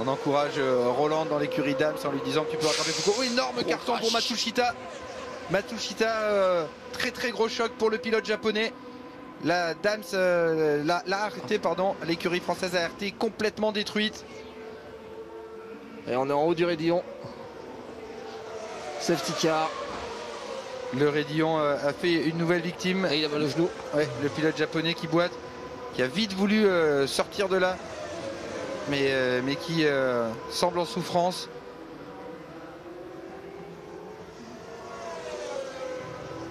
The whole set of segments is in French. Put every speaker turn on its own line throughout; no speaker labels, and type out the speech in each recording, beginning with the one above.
On encourage Roland dans l'écurie Dams en lui disant que tu peux rattraper Foucault. Oh, énorme carton pour Matsushita. Matsushita, très très gros choc pour le pilote japonais. La Dams l'a arrêté, pardon. L'écurie française a arrêté, complètement détruite.
Et on est en haut du raidillon. Safety car.
Le raidillon a fait une nouvelle victime.
Et il a mal au genou.
Ouais, le pilote japonais qui boite, qui a vite voulu sortir de là, mais qui semble en souffrance.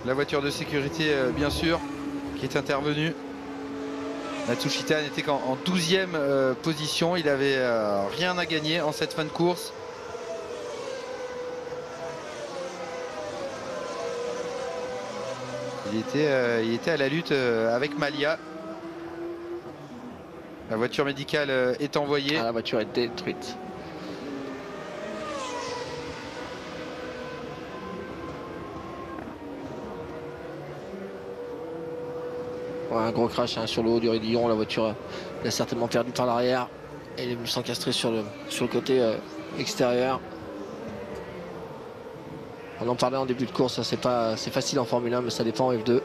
La voiture de sécurité, bien sûr, qui est intervenue. Matsushita n'était qu'en 12e position. Il n'avait rien à gagner en cette fin de course. Il était à la lutte avec Malia. La voiture médicale est envoyée.
Ah, la voiture est détruite. Ouais, un gros crash hein, sur le haut du raidillon. La voiture a certainement perdu par l'arrière. Et il est venu s'encastrer sur le côté extérieur. On en parlait en début de course, c'est facile en Formule 1, mais ça dépend en F2.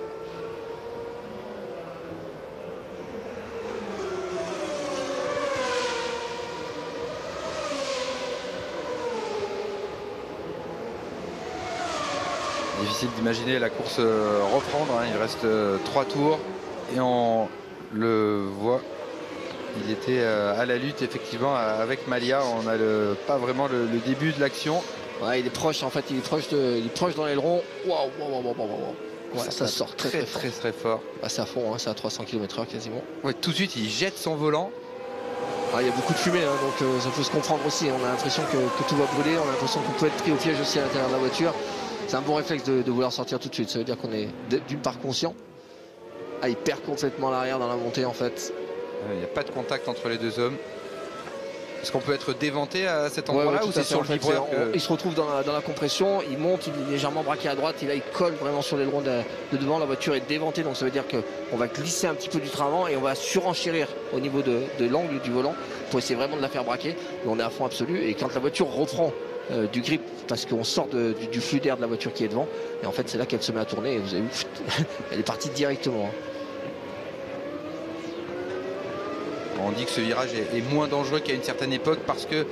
Difficile d'imaginer la course reprendre, hein. Il reste 3 tours et on le voit. Il était à la lutte effectivement avec Malia. On n'a pas vraiment le début de l'action.
Ouais, il est proche en fait, il est proche dans l'aileron. Waouh, ouais, ça sort très
fort.
Bah, c'est à fond, hein, c'est à 300 km/h quasiment.
Ouais, tout de suite il jette son volant.
Ah, il y a beaucoup de fumée, hein, donc ça peut se comprendre aussi. On a l'impression que tout va brûler, on a l'impression qu'on peut être pris au piège aussi à l'intérieur de la voiture. C'est un bon réflexe de vouloir sortir tout de suite. Ça veut dire qu'on est d'une part conscient. Ah, il perd complètement l'arrière dans la montée en fait.
Il n'y a pas de contact entre les deux hommes. Est-ce qu'on peut être déventé à cet endroit-là ou c'est sur le vibreur
Il se retrouve dans la compression, il monte, il est légèrement braqué à droite et là il colle vraiment sur l'aileron de devant. La voiture est déventée, donc ça veut dire qu'on va glisser un petit peu du train avant et on va surenchérir au niveau de l'angle du volant pour essayer vraiment de la faire braquer. Mais on est à fond absolu et quand la voiture reprend du grip parce qu'on sort du flux d'air de la voiture qui est devant et en fait c'est là qu'elle se met à tourner et vous avez vu, elle est partie directement.
On dit que ce virage est moins dangereux qu'à une certaine époque parce que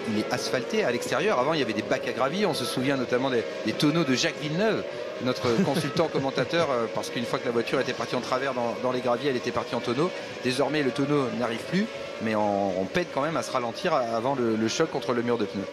il est asphalté à l'extérieur. Avant, il y avait des bacs à gravier. On se souvient notamment des tonneaux de Jacques Villeneuve, notre consultant commentateur, parce qu'une fois que la voiture était partie en travers dans les graviers, elle était partie en tonneau. Désormais, le tonneau n'arrive plus, mais on peine quand même à se ralentir avant le choc contre le mur de pneus.